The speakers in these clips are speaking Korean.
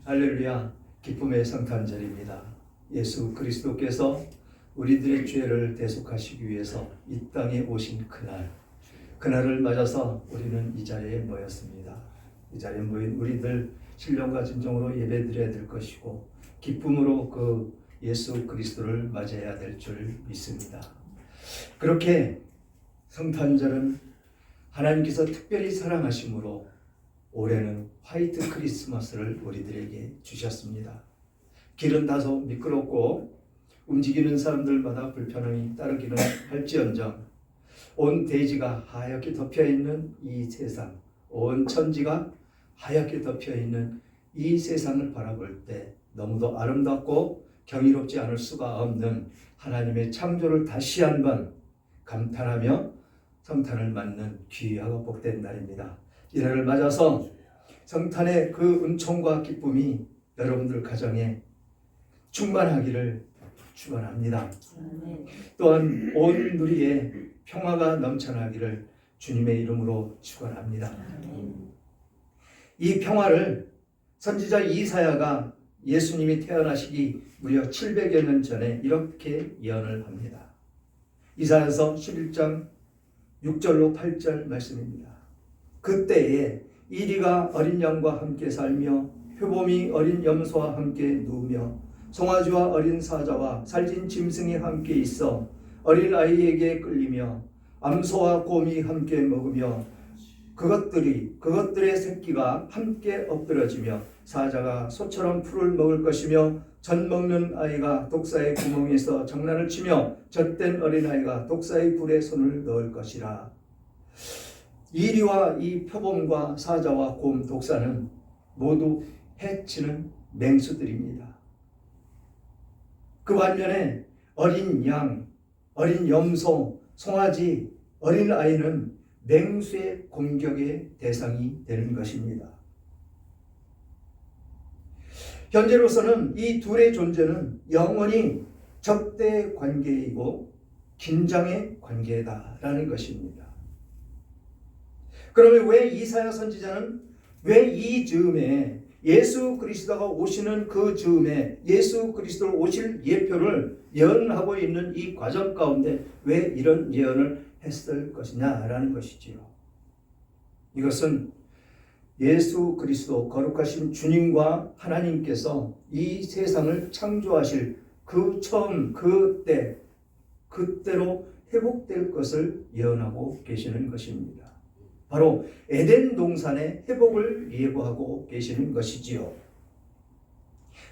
할렐루야, 기쁨의 성탄절입니다. 예수 그리스도께서 우리들의 죄를 대속하시기 위해서 이 땅에 오신 그날을 맞아서 우리는 이 자리에 모였습니다. 이 자리에 모인 우리들 신령과 진정으로 예배드려야 될 것이고 기쁨으로 그 예수 그리스도를 맞이해야 될 줄 믿습니다. 그렇게 성탄절은 하나님께서 특별히 사랑하심으로 올해는 화이트 크리스마스를 우리들에게 주셨습니다. 길은 다소 미끄럽고 움직이는 사람들마다 불편함이 따르기는 할지언정 온 대지가 하얗게 덮여있는 이 세상, 온 천지가 하얗게 덮여있는 이 세상을 바라볼 때 너무도 아름답고 경이롭지 않을 수가 없는 하나님의 창조를 다시 한번 감탄하며 성탄을 맞는 귀하고 복된 날입니다. 이 날을 맞아서 성탄의 그 은총과 기쁨이 여러분들 가정에 충만하기를 축원합니다. 또한 온 누리에 평화가 넘쳐나기를 주님의 이름으로 축원합니다. 이 평화를 선지자 이사야가 예수님이 태어나시기 무려 700여 년 전에 이렇게 예언을 합니다. 이사야서 11장 6절로 8절 말씀입니다. 그때에 이리가 어린 양과 함께 살며 표범이 어린 염소와 함께 누우며 송아지와 어린 사자와 살진 짐승이 함께 있어 어린 아이에게 끌리며 암소와 곰이 함께 먹으며 그것들의 새끼가 함께 엎드러지며 사자가 소처럼 풀을 먹을 것이며 젖 먹는 아이가 독사의 구멍에서 장난을 치며 젖된 어린아이가 독사의 불에 손을 넣을 것이라. 이리와 이 표범과 사자와 곰, 독사는 모두 해치는 맹수들입니다. 그 반면에 어린 양, 어린 염소, 송아지, 어린 아이는 맹수의 공격의 대상이 되는 것입니다. 현재로서는 이 둘의 존재는 영원히 적대 관계이고 긴장의 관계다라는 것입니다. 그러면 왜 이사야 선지자는 왜 이 즈음에 예수 그리스도가 오시는 그 즈음에 예수 그리스도 오실 예표를 예언하고 있는 이 과정 가운데 왜 이런 예언을 했을 것이냐라는 것이지요. 이것은 예수 그리스도 거룩하신 주님과 하나님께서 이 세상을 창조하실 그 처음 그때로 회복될 것을 예언하고 계시는 것입니다. 바로 에덴 동산의 회복을 예고하고 계시는 것이지요.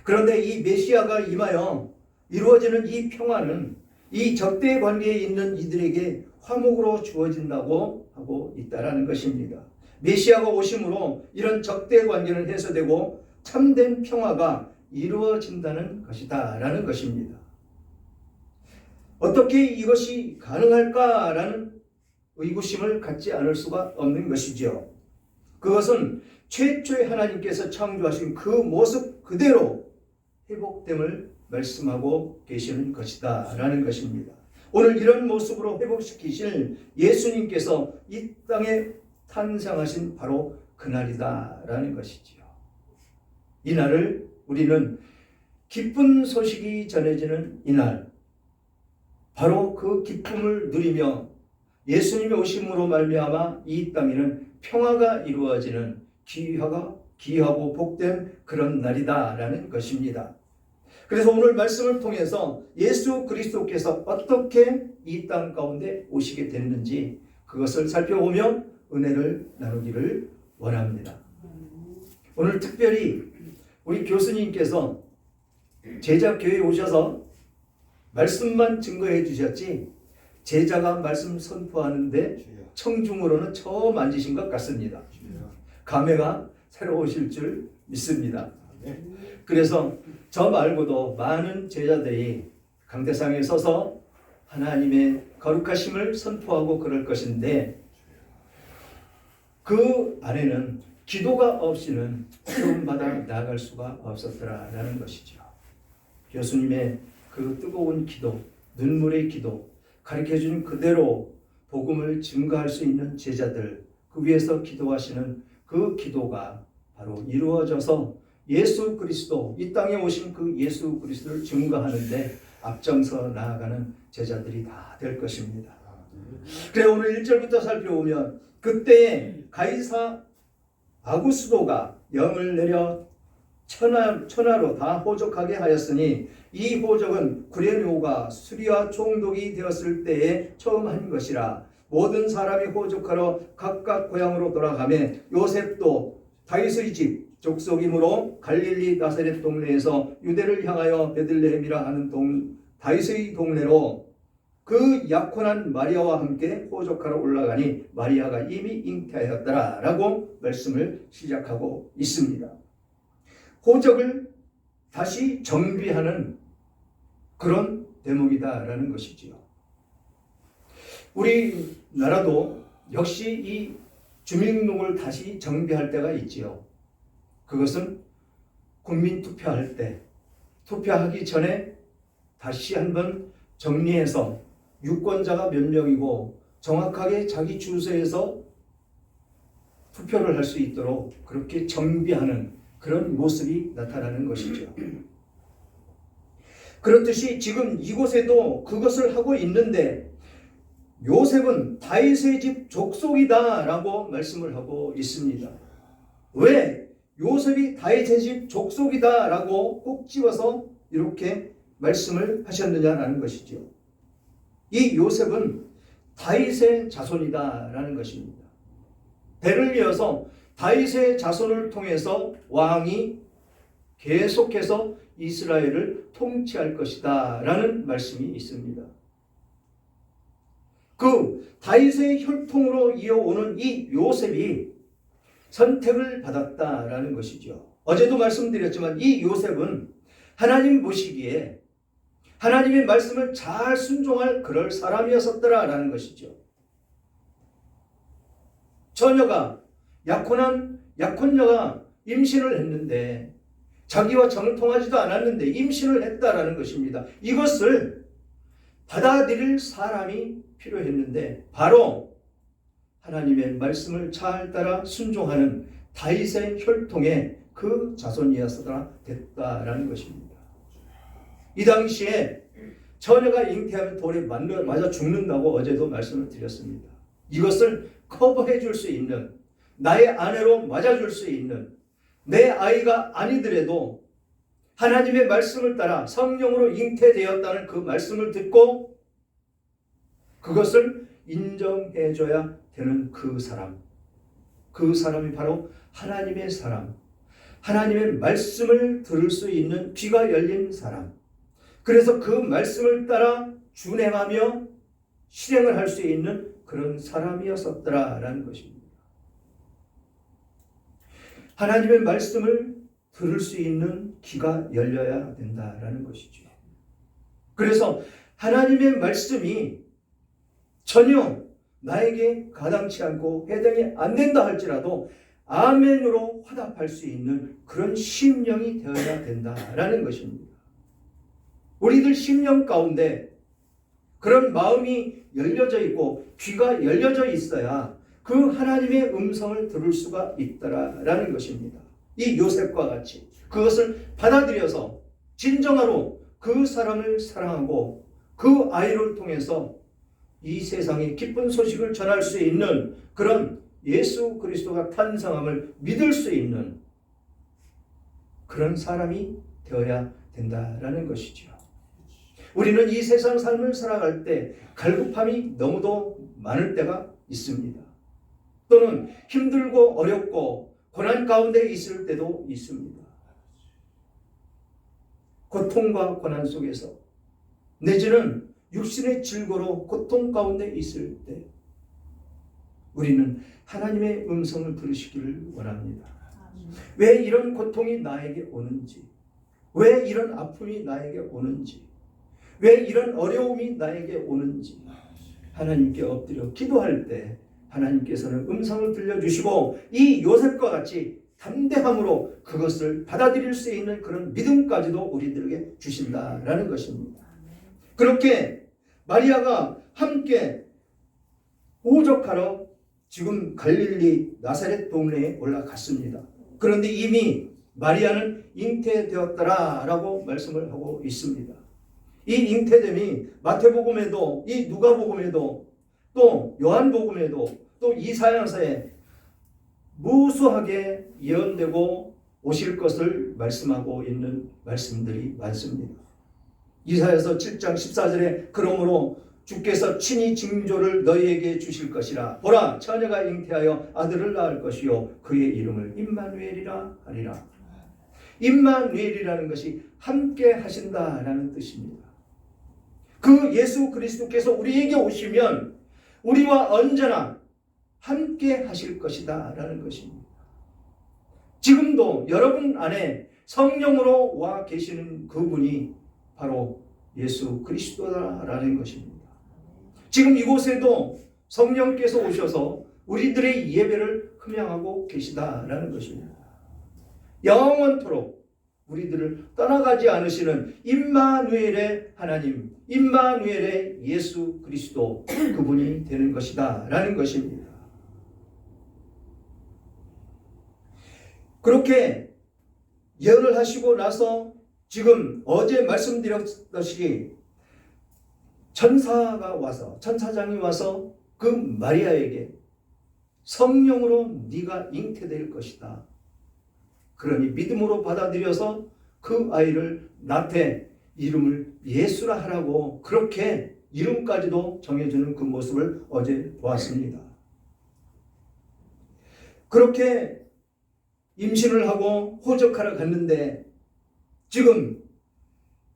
그런데 이 메시아가 임하여 이루어지는 이 평화는 이 적대 관계에 있는 이들에게 화목으로 주어진다고 하고 있다라는 것입니다. 메시아가 오심으로 이런 적대 관계는 해소되고 참된 평화가 이루어진다는 것이다라는 것입니다. 어떻게 이것이 가능할까라는 의구심을 갖지 않을 수가 없는 것이지요. 그것은 최초의 하나님께서 창조하신 그 모습 그대로 회복됨을 말씀하고 계시는 것이다 라는 것입니다. 오늘 이런 모습으로 회복시키실 예수님께서 이 땅에 탄생하신 바로 그날이다 라는 것이지요. 이 날을 우리는 기쁜 소식이 전해지는 이날, 바로 그 기쁨을 누리며 예수님의 오심으로 말미암아 이 땅에는 평화가 이루어지는 귀하고 복된 그런 날이다라는 것입니다. 그래서 오늘 말씀을 통해서 예수 그리스도께서 어떻게 이 땅 가운데 오시게 됐는지 그것을 살펴보며 은혜를 나누기를 원합니다. 오늘 특별히 우리 교수님께서 제자교회에 오셔서 말씀만 증거해 주셨지 제자가 말씀 선포하는데 청중으로는 처음 앉으신 것 같습니다. 감회가 새로우실 줄 믿습니다. 그래서 저 말고도 많은 제자들이 강대상에 서서 하나님의 거룩하심을 선포하고 그럴 것인데 그 안에는 기도가 없이는 구원받아 나아갈 수가 없었더라라는 것이죠. 교수님의 그 뜨거운 기도, 눈물의 기도, 가르쳐준 그대로 복음을 증거할 수 있는 제자들, 그 위에서 기도하시는 그 기도가 바로 이루어져서 예수 그리스도, 이 땅에 오신 그 예수 그리스도를 증거하는데 앞장서 나아가는 제자들이 다 될 것입니다. 그래 오늘 1절부터 살펴보면 그때에 가이사 아구스도가 영을 내려 천하로 다 호적하게 하였으니 이 호적은 구레네오가 수리와 총독이 되었을 때에 처음 한 것이라. 모든 사람이 호적하러 각각 고향으로 돌아가며 요셉도 다윗의 집 족속이므로 갈릴리 나사렛 동네에서 유대를 향하여 베들레헴이라 하는 다윗의 동네로 그 약혼한 마리아와 함께 호적하러 올라가니 마리아가 이미 잉태하였더라 라고 말씀을 시작하고 있습니다. 호적을 다시 정비하는 그런 대목이다라는 것이지요. 우리나라도 역시 이 주민등록을 다시 정비할 때가 있지요. 그것은 국민 투표할 때, 투표하기 전에 다시 한번 정리해서 유권자가 몇 명이고 정확하게 자기 주소에서 투표를 할 수 있도록 그렇게 정비하는 그런 모습이 나타나는 것이죠. 그렇듯이 지금 이곳에도 그것을 하고 있는데 요셉은 다윗의 집 족속이다 라고 말씀을 하고 있습니다. 왜 요셉이 다윗의 집 족속이다 라고 꼭 집어서 이렇게 말씀을 하셨느냐라는 것이죠. 이 요셉은 다윗의 자손이다 라는 것입니다. 대를 이어서 다윗의 자손을 통해서 왕이 계속해서 이스라엘을 통치할 것이다 라는 말씀이 있습니다. 그 다윗의 혈통으로 이어오는 이 요셉이 선택을 받았다라는 것이죠. 어제도 말씀드렸지만 이 요셉은 하나님 보시기에 하나님의 말씀을 잘 순종할 그럴 사람이었었더라라는 것이죠. 처녀가 약혼녀가 임신을 했는데 자기와 정통하지도 않았는데 임신을 했다라는 것입니다. 이것을 받아들일 사람이 필요했는데 바로 하나님의 말씀을 잘 따라 순종하는 다윗의 혈통의 그 자손이었으라 됐다라는 것입니다. 이 당시에 처녀가 잉태하면 돌에 맞아 죽는다고 어제도 말씀을 드렸습니다. 이것을 커버해 줄 수 있는, 나의 아내로 맞아줄 수 있는, 내 아이가 아니더라도 하나님의 말씀을 따라 성령으로 잉태되었다는 그 말씀을 듣고 그것을 인정해줘야 되는 그 사람이 바로 하나님의 사람, 하나님의 말씀을 들을 수 있는 귀가 열린 사람, 그래서 그 말씀을 따라 준행하며 실행을 할 수 있는 그런 사람이었었더라라는 것입니다. 하나님의 말씀을 들을 수 있는 귀가 열려야 된다라는 것이죠. 그래서 하나님의 말씀이 전혀 나에게 가당치 않고 해당이 안 된다 할지라도 아멘으로 화답할 수 있는 그런 심령이 되어야 된다라는 것입니다. 우리들 심령 가운데 그런 마음이 열려져 있고 귀가 열려져 있어야 그 하나님의 음성을 들을 수가 있더라라는 것입니다. 이 요셉과 같이 그것을 받아들여서 진정으로 그 사람을 사랑하고 그 아이를 통해서 이 세상에 기쁜 소식을 전할 수 있는 그런 예수 그리스도가 탄생함을 믿을 수 있는 그런 사람이 되어야 된다라는 것이죠. 우리는 이 세상 삶을 살아갈 때 갈급함이 너무도 많을 때가 있습니다. 또는 힘들고 어렵고 고난 가운데 있을 때도 있습니다. 고통과 고난 속에서 내지는 육신의 질고로 고통 가운데 있을 때 우리는 하나님의 음성을 들으시기를 원합니다. 왜 이런 고통이 나에게 오는지, 왜 이런 아픔이 나에게 오는지, 왜 이런 어려움이 나에게 오는지 하나님께 엎드려 기도할 때 하나님께서는 음성을 들려주시고 이 요셉과 같이 담대함으로 그것을 받아들일 수 있는 그런 믿음까지도 우리들에게 주신다라는 것입니다. 그렇게 마리아가 함께 호적하러 지금 갈릴리 나사렛 동네에 올라갔습니다. 그런데 이미 마리아는 잉태되었더라라고 말씀을 하고 있습니다. 이 잉태됨이 마태복음에도, 이 누가복음에도, 또 요한복음에도, 또 이사야서에 무수하게 예언되고 오실 것을 말씀하고 있는 말씀들이 많습니다. 이사야서 7장 14절에 그러므로 주께서 친히 징조를 너희에게 주실 것이라. 보라, 처녀가 잉태하여 아들을 낳을 것이요 그의 이름을 임마누엘이라 하리라. 임마누엘이라는 것이 함께 하신다라는 뜻입니다. 그 예수 그리스도께서 우리에게 오시면 우리와 언제나 함께 하실 것이다 라는 것입니다. 지금도 여러분 안에 성령으로 와 계시는 그분이 바로 예수 그리스도다라는 것입니다. 지금 이곳에도 성령께서 오셔서 우리들의 예배를 흠양하고 계시다라는 것입니다. 영원토록 우리들을 떠나가지 않으시는 임마누엘의 하나님, 임마누엘의 예수 그리스도, 그분이 되는 것이다 라는 것입니다. 그렇게 예언을 하시고 나서 지금 어제 말씀드렸듯이 천사장이 와서 그 마리아에게 성령으로 네가 잉태될 것이다. 그러니 믿음으로 받아들여서 그 아이를 낳되 이름을 예수라 하라고, 그렇게 이름까지도 정해주는 그 모습을 어제 보았습니다. 그렇게 임신을 하고 호적하러 갔는데 지금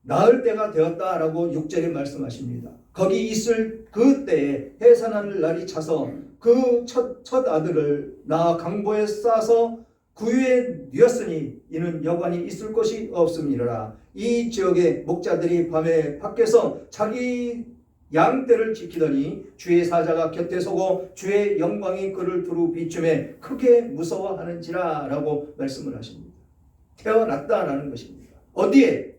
낳을 때가 되었다라고 6절에 말씀하십니다. 거기 있을 그 때에 해산하는 날이 차서 그 첫 아들을 낳아 강보에 싸서 구유에 뉘었으니 이는 여관이 있을 곳이 없음이라. 이 지역의 목자들이 밤에 밖에서 자기 양떼를 지키더니 주의 사자가 곁에 서고 주의 영광이 그를 두루 비춤에 크게 무서워하는지라 라고 말씀을 하십니다. 태어났다라는 것입니다. 어디에?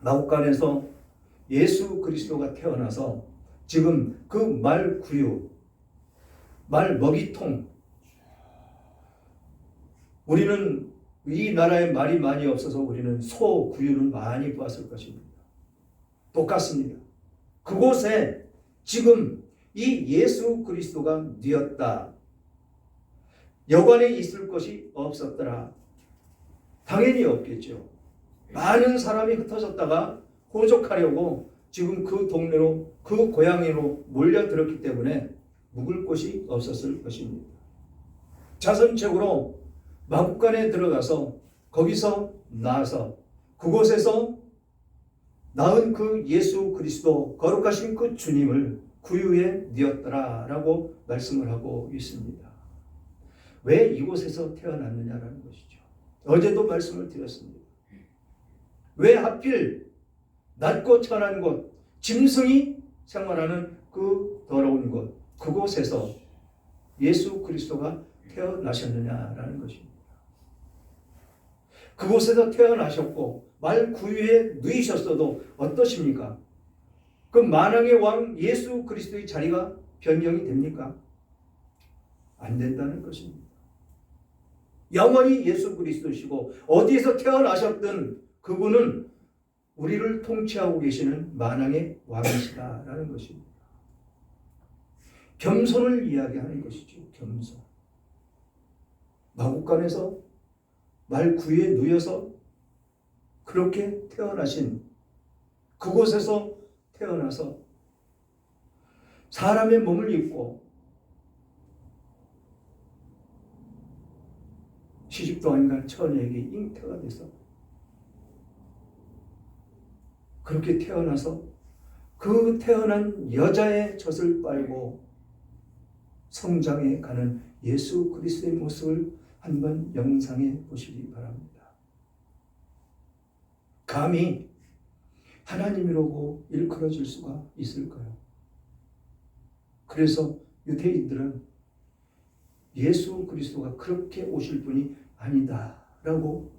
마국간에서 예수 그리스도가 태어나서 지금 그 말 구유, 말 먹이통, 우리는 이 나라에 말이 많이 없어서 우리는 소 구유를 많이 보았을 것입니다. 똑같습니다. 그곳에 지금 이 예수 그리스도가 뉘었다. 여관에 있을 것이 없었더라. 당연히 없겠죠. 많은 사람이 흩어졌다가 호적하려고 지금 그 동네로, 그 고향으로 몰려들었기 때문에 묵을 곳이 없었을 것입니다. 자선책으로 마국간에 들어가서 거기서 나와서 그곳에서 낳은 그 예수 그리스도, 거룩하신 그 주님을 구유에 뉘었더라 라고 말씀을 하고 있습니다. 왜 이곳에서 태어났느냐라는 것이죠. 어제도 말씀을 드렸습니다. 왜 하필 낮고 천한 곳, 짐승이 생활하는 그 더러운 곳, 그곳에서 예수 그리스도가 태어나셨느냐라는 것입니다. 그곳에서 태어나셨고 말 구유에 누이셨어도 어떠십니까? 그 만왕의 왕 예수 그리스도의 자리가 변경이 됩니까? 안 된다는 것입니다. 영원히 예수 그리스도시고 어디에서 태어나셨든 그분은 우리를 통치하고 계시는 만왕의 왕이시다라는 것입니다. 겸손을 이야기하는 것이죠. 겸손. 마국간에서 말 구유에 누여서 그렇게 태어나신 그곳에서 태어나서 사람의 몸을 입고 시집도 안 간 처녀에게 잉태가 돼서 그렇게 태어나서 그 태어난 여자의 젖을 빨고 성장해 가는 예수 그리스도의 모습을 한번 영상해 보시기 바랍니다. 감히 하나님이라고 일컬어질 수가 있을까요? 그래서 유대인들은 예수 그리스도가 그렇게 오실 분이 아니다라고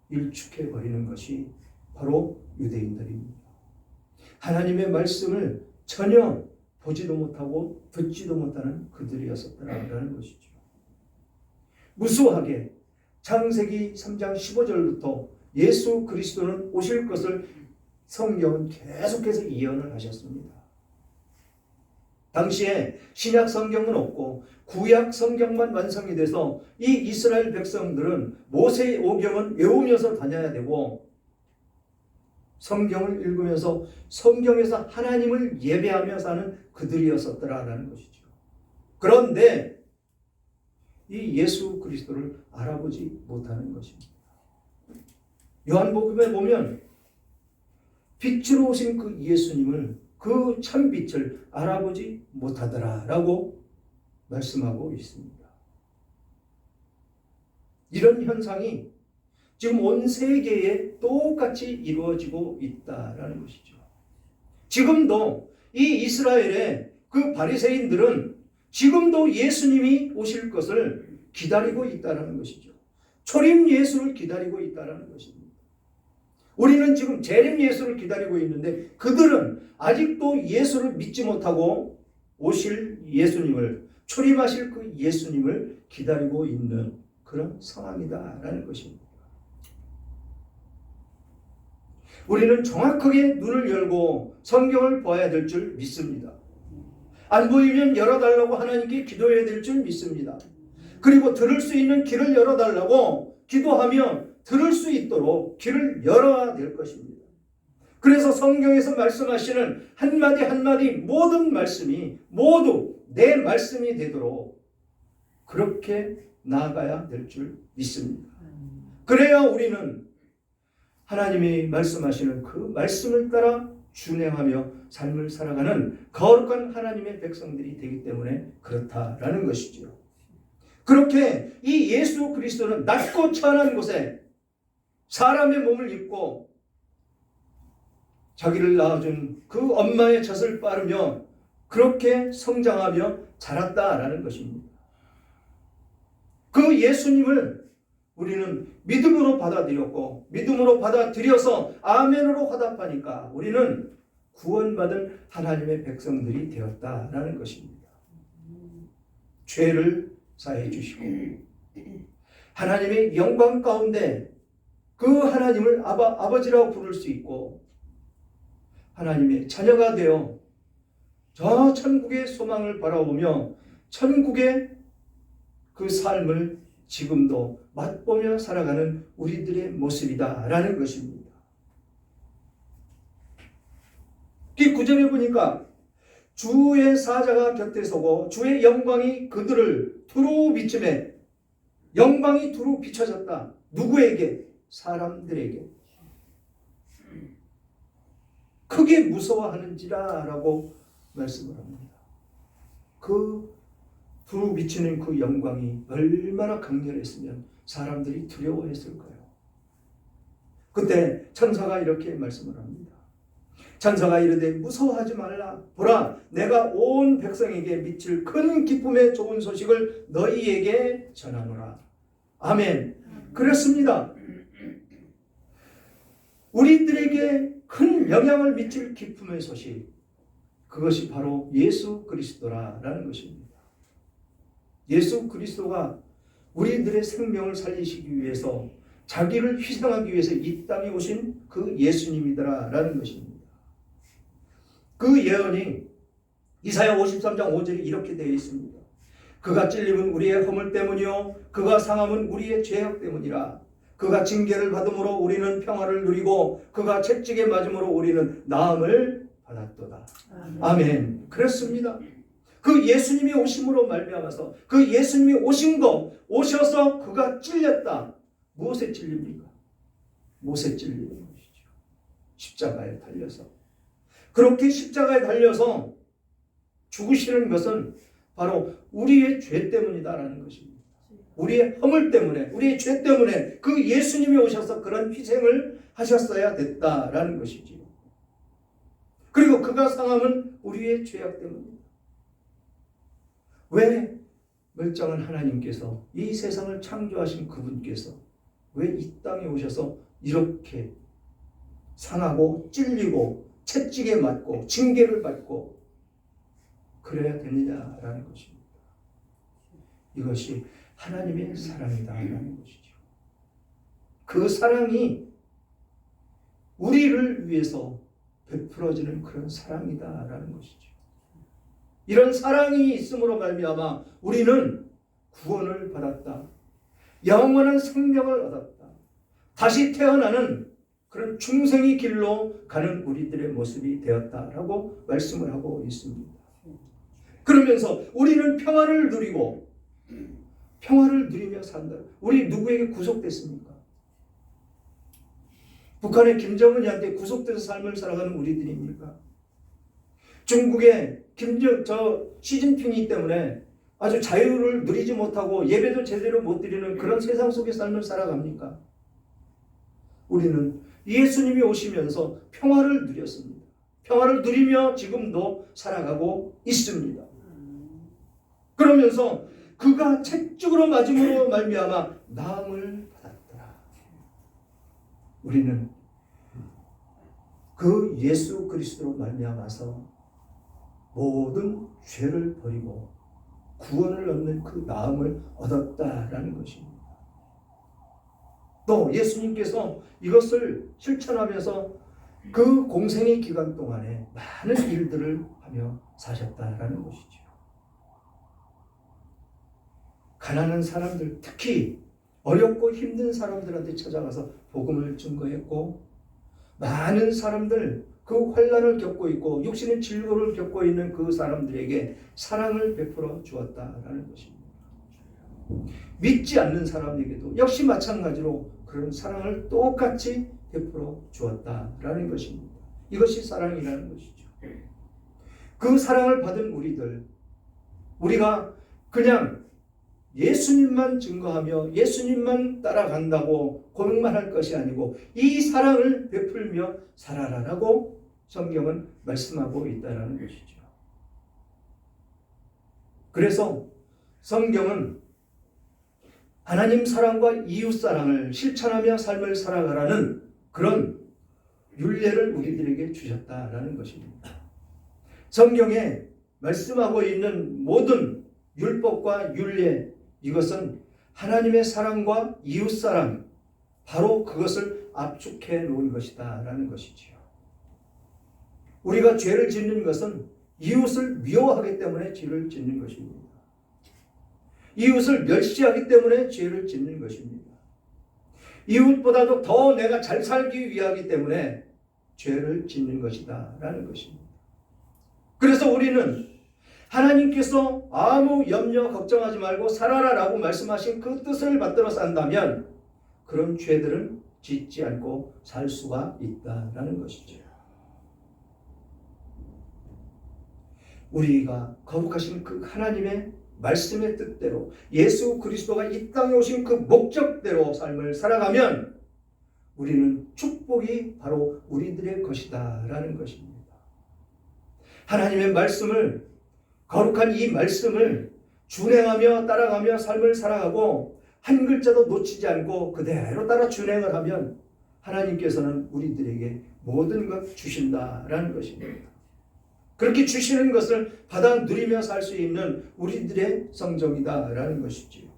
일축해 버리는 것이 바로 유대인들입니다. 하나님의 말씀을 전혀 보지도 못하고 듣지도 못하는 그들이었었다라는 것이죠. 무수하게 창세기 3장 15절부터 예수 그리스도는 오실 것을 성경은 계속해서 예언을 하셨습니다. 당시에 신약 성경은 없고 구약 성경만 완성이 돼서 이 이스라엘 백성들은 모세의 오경은 외우면서 다녀야 되고 성경을 읽으면서 성경에서 하나님을 예배하며 사는 그들이었었더라라는 것이죠. 그런데 이 예수 그리스도를 알아보지 못하는 것입니다. 요한복음에 보면 빛으로 오신 그 예수님을 그 참빛을 알아보지 못하더라라고 말씀하고 있습니다. 이런 현상이 지금 온 세계에 똑같이 이루어지고 있다라는 것이죠. 지금도 이 이스라엘의 그 바리새인들은 지금도 예수님이 오실 것을 기다리고 있다라는 것이죠. 초림 예수를 기다리고 있다라는 것입니다. 우리는 지금 재림 예수를 기다리고 있는데 그들은 아직도 예수를 믿지 못하고 오실 예수님을, 초림하실 그 예수님을 기다리고 있는 그런 상황이다라는 것입니다. 우리는 정확하게 눈을 열고 성경을 봐야 될 줄 믿습니다. 안 보이면 열어달라고 하나님께 기도해야 될 줄 믿습니다. 그리고 들을 수 있는 길을 열어달라고 기도하며 들을 수 있도록 길을 열어야 될 것입니다. 그래서 성경에서 말씀하시는 한마디 한마디 모든 말씀이 모두 내 말씀이 되도록 그렇게 나아가야 될 줄 믿습니다. 그래야 우리는 하나님이 말씀하시는 그 말씀을 따라 준행하며 삶을 살아가는 거룩한 하나님의 백성들이 되기 때문에 그렇다라는 것이죠. 그렇게 이 예수 그리스도는 낮고 천한 곳에 사람의 몸을 입고 자기를 낳아준 그 엄마의 젖을 빠르며 그렇게 성장하며 자랐다라는 것입니다. 그 예수님을 우리는 믿음으로 받아들였고 믿음으로 받아들여서 아멘으로 화답하니까 우리는 구원받은 하나님의 백성들이 되었다라는 것입니다. 죄를 사해 주시고 하나님의 영광 가운데 그 하나님을 아버지라고 부를 수 있고 하나님의 자녀가 되어 저 천국의 소망을 바라보며 천국의 그 삶을 지금도 맛보며 살아가는 우리들의 모습이다라는 것입니다. 이 9절에 보니까 주의 사자가 곁에 서고 주의 영광이 그들을 두루 비추매 영광이 두루 비춰졌다. 누구에게? 사람들에게. 크게 무서워하는지라 라고 말씀을 합니다. 그 두루 비치는 그 영광이 얼마나 강렬했으면 사람들이 두려워했을 거예요. 그때 천사가 이렇게 말씀을 합니다. 천사가 이르되 무서워하지 말라. 보라, 내가 온 백성에게 미칠 큰 기쁨의 좋은 소식을 너희에게 전하노라. 아멘. 그렇습니다. 우리들에게 큰 영향을 미칠 기쁨의 소식, 그것이 바로 예수 그리스도라는 것입니다. 예수 그리스도가 우리들의 생명을 살리시기 위해서 자기를 희생하기 위해서 이 땅에 오신 그 예수님이더라라는 것입니다. 그 예언이 이사야 53장 5절에 이렇게 되어 있습니다. 그가 찔림은 우리의 허물 때문이요 그가 상함은 우리의 죄악 때문이라. 그가 징계를 받음으로 우리는 평화를 누리고 그가 채찍에 맞음으로 우리는 나음을 받았도다. 아멘. 그렇습니다. 그 예수님이 오심으로 말미암아서 그 예수님이 오신 거 오셔서 그가 찔렸다. 무엇에 찔립니까? 못에 찔리는 것이죠. 십자가에 달려서. 그렇게 십자가에 달려서 죽으시는 것은 바로 우리의 죄 때문이다라는 것입니다. 우리의 허물 때문에, 우리의 죄 때문에 그 예수님이 오셔서 그런 희생을 하셨어야 됐다라는 것이지요. 그리고 그가 상함은 우리의 죄악 때문입니다. 왜 멀쩡한 하나님께서 이 세상을 창조하신 그분께서 왜 이 땅에 오셔서 이렇게 상하고 찔리고 채찍에 맞고 징계를 받고 그래야 되느냐라는 것입니다. 이것이 하나님의 사랑이다라는 것이죠. 그 사랑이 우리를 위해서 베풀어지는 그런 사랑이다라는 것이죠. 이런 사랑이 있음으로 말미암아 우리는 구원을 받았다. 영원한 생명을 얻었다. 다시 태어나는 그런 중생의 길로 가는 우리들의 모습이 되었다라고 말씀을 하고 있습니다. 그러면서 우리는 평화를 누리고 평화를 누리며 산다. 우리 누구에게 구속됐습니까? 북한의 김정은이한테 구속돼서 삶을 살아가는 우리들입니까? 중국의 시진핑이 때문에 아주 자유를 누리지 못하고 예배도 제대로 못 드리는 그런 세상 속의 삶을 살아갑니까? 우리는 예수님이 오시면서 평화를 누렸습니다. 평화를 누리며 지금도 살아가고 있습니다. 그러면서 그가 채찍으로 맞음으로 말미암아 나음을 받았더라. 우리는 그 예수 그리스도로 말미암아서 모든 죄를 버리고 구원을 얻는 그 나음을 얻었다라는 것입니다. 또 예수님께서 이것을 실천하면서 그 공생의 기간 동안에 많은 일들을 하며 사셨다라는 것이죠. 가난한 사람들, 특히 어렵고 힘든 사람들한테 찾아가서 복음을 증거했고, 많은 사람들, 그 환난을 겪고 있고 육신의 질고를 겪고 있는 그 사람들에게 사랑을 베풀어 주었다라는 것입니다. 믿지 않는 사람에게도 역시 마찬가지로 그런 사랑을 똑같이 베풀어 주었다라는 것입니다. 이것이 사랑이라는 것이죠. 그 사랑을 받은 우리가 그냥 예수님만 증거하며 예수님만 따라간다고 고백만 할 것이 아니고 이 사랑을 베풀며 살아라라고 성경은 말씀하고 있다는 것이죠. 그래서 성경은 하나님 사랑과 이웃 사랑을 실천하며 삶을 살아가라는 그런 율례를 우리들에게 주셨다라는 것입니다. 성경에 말씀하고 있는 모든 율법과 율례, 이것은 하나님의 사랑과 이웃 사랑, 바로 그것을 압축해 놓은 것이다라는 것이지요. 우리가 죄를 짓는 것은 이웃을 미워하기 때문에 죄를 짓는 것입니다. 이웃을 멸시하기 때문에 죄를 짓는 것입니다. 이웃보다도 더 내가 잘 살기 위하기 때문에 죄를 짓는 것이다라는 것입니다. 그래서 우리는 하나님께서 아무 염려 걱정하지 말고 살아라라고 말씀하신 그 뜻을 받들어 산다면 그런 죄들은 짓지 않고 살 수가 있다라는 것이죠. 우리가 거룩하신 그 하나님의 말씀의 뜻대로 예수 그리스도가 이 땅에 오신 그 목적대로 삶을 살아가면 우리는 축복이 바로 우리들의 것이다라는 것입니다. 하나님의 말씀을, 거룩한 이 말씀을 준행하며 따라가며 삶을 살아가고 한 글자도 놓치지 않고 그대로 따라 준행을 하면 하나님께서는 우리들에게 모든 것 주신다라는 것입니다. 그렇게 주시는 것을 받아 누리며 살 수 있는 우리들의 성정이다라는 것이지요.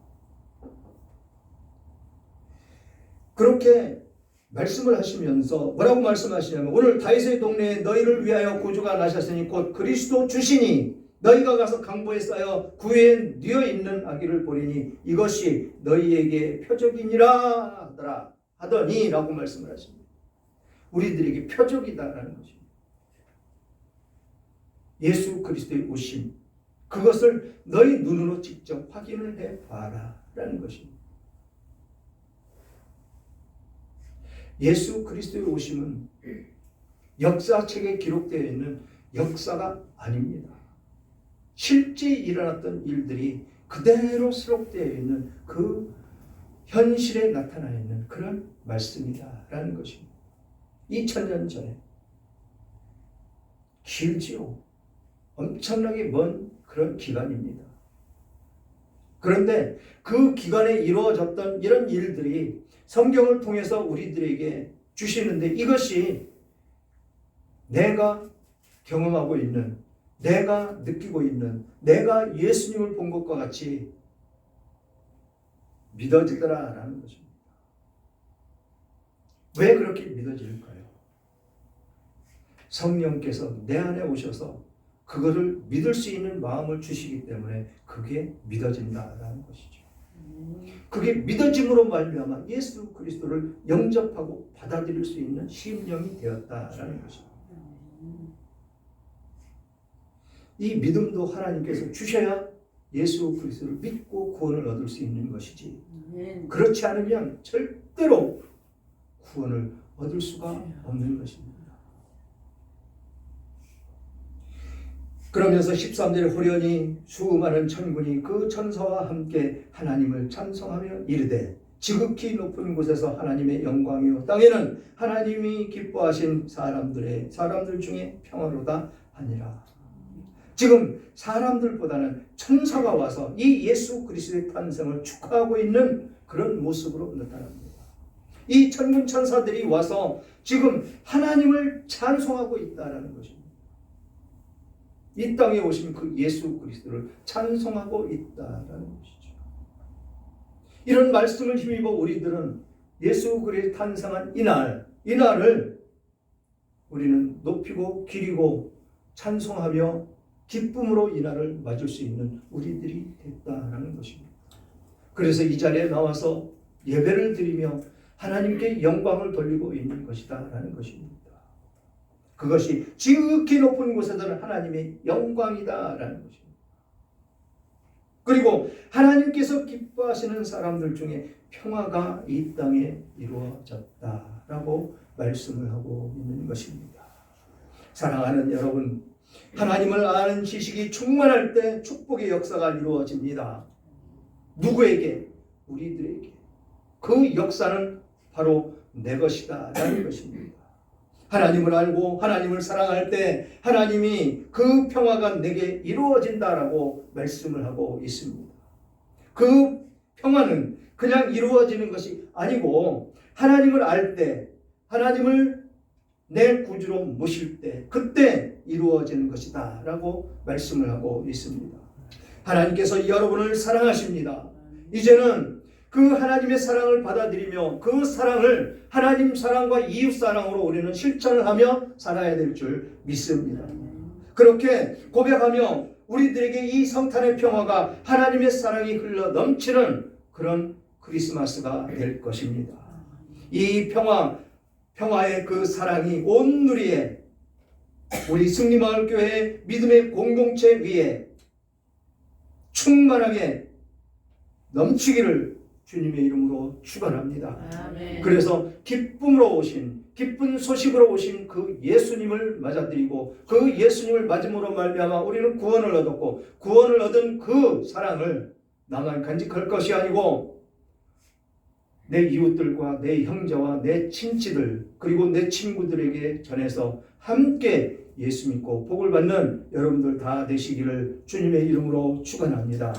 그렇게 말씀을 하시면서 뭐라고 말씀하시냐면 오늘 다윗의 동네에 너희를 위하여 구주가 나셨으니 곧 그리스도 주시니 너희가 가서 강보에 쌓여 구에 뉘어 있는 아기를 보리니 이것이 너희에게 표적이니라 하더니 라고 말씀을 하십니다. 우리들에게 표적이다라는 것입니다. 예수 그리스도의 오심, 그것을 너희 눈으로 직접 확인을 해봐라 라는 것입니다. 예수 그리스도의 오심은 역사책에 기록되어 있는 역사가 아닙니다. 실제 일어났던 일들이 그대로 수록되어 있는 그 현실에 나타나 있는 그런 말씀이다라는 것입니다. 2000년 전에 길지요. 엄청나게 먼 그런 기간입니다. 그런데 그 기간에 이루어졌던 이런 일들이 성경을 통해서 우리들에게 주시는데 이것이 내가 경험하고 있는 내가 느끼고 있는, 내가 예수님을 본 것과 같이 믿어지더라라는 것입니다. 왜 그렇게 믿어질까요? 성령께서 내 안에 오셔서 그거를 믿을 수 있는 마음을 주시기 때문에 그게 믿어진다라는 것이죠. 그게 믿어짐으로 말미암아 예수 그리스도를 영접하고 받아들일 수 있는 심령이 되었다라는 것입니다. 이 믿음도 하나님께서 주셔야 예수 그리스도를 믿고 구원을 얻을 수 있는 것이지, 그렇지 않으면 절대로 구원을 얻을 수가 없는 것입니다. 그러면서 13절에 호련히 수많은 천군이 그 천사와 함께 하나님을 찬송하며 이르되 지극히 높은 곳에서 하나님의 영광이요 땅에는 하나님이 기뻐하신 사람들 중에 평화로다 하니라. 지금 사람들보다는 천사가 와서 이 예수 그리스도의 탄생을 축하하고 있는 그런 모습으로 나타납니다. 이 천군 천사들이 와서 지금 하나님을 찬송하고 있다는 것입니다. 이 땅에 오신 그 예수 그리스도를 찬송하고 있다는 것이죠. 이런 말씀을 힘입어 우리들은 예수 그리스도의 탄생한 이날을 우리는 높이고 기리고 찬송하며 기쁨으로 이날을 맞을 수 있는 우리들이 됐다라는 것입니다. 그래서 이 자리에 나와서 예배를 드리며 하나님께 영광을 돌리고 있는 것이다라는 것입니다. 그것이 지극히 높은 곳에서는 하나님의 영광이다라는 것입니다. 그리고 하나님께서 기뻐하시는 사람들 중에 평화가 이 땅에 이루어졌다라고 말씀을 하고 있는 것입니다. 사랑하는 여러분, 하나님을 아는 지식이 충만할 때 축복의 역사가 이루어집니다. 누구에게? 우리들에게. 그 역사는 바로 내 것이다 라는 것입니다. 하나님을 알고 하나님을 사랑할 때 하나님이 그 평화가 내게 이루어진다라고 말씀을 하고 있습니다. 그 평화는 그냥 이루어지는 것이 아니고 하나님을 알 때, 하나님을 내 구주로 모실 때 그때 이루어지는 것이다 라고 말씀을 하고 있습니다. 하나님께서 여러분을 사랑하십니다. 이제는 그 하나님의 사랑을 받아들이며 그 사랑을 하나님 사랑과 이웃 사랑으로 우리는 실천을 하며 살아야 될 줄 믿습니다. 그렇게 고백하며 우리들에게 이 성탄의 평화가 하나님의 사랑이 흘러 넘치는 그런 크리스마스가 될 것입니다. 이 평화의 그 사랑이 온 누리에 우리 승리마을교회 믿음의 공동체 위에 충만하게 넘치기를 주님의 이름으로 축원합니다. 아멘. 그래서 기쁜 소식으로 오신 그 예수님을 맞아들이고 그 예수님을 맞음으로 말미암아 우리는 구원을 얻었고 구원을 얻은 그 사랑을 나만 간직할 것이 아니고 내 이웃들과 내 형제와 내 친지들 그리고 내 친구들에게 전해서 함께 예수 믿고 복을 받는 여러분들 다 되시기를 주님의 이름으로 축원합니다.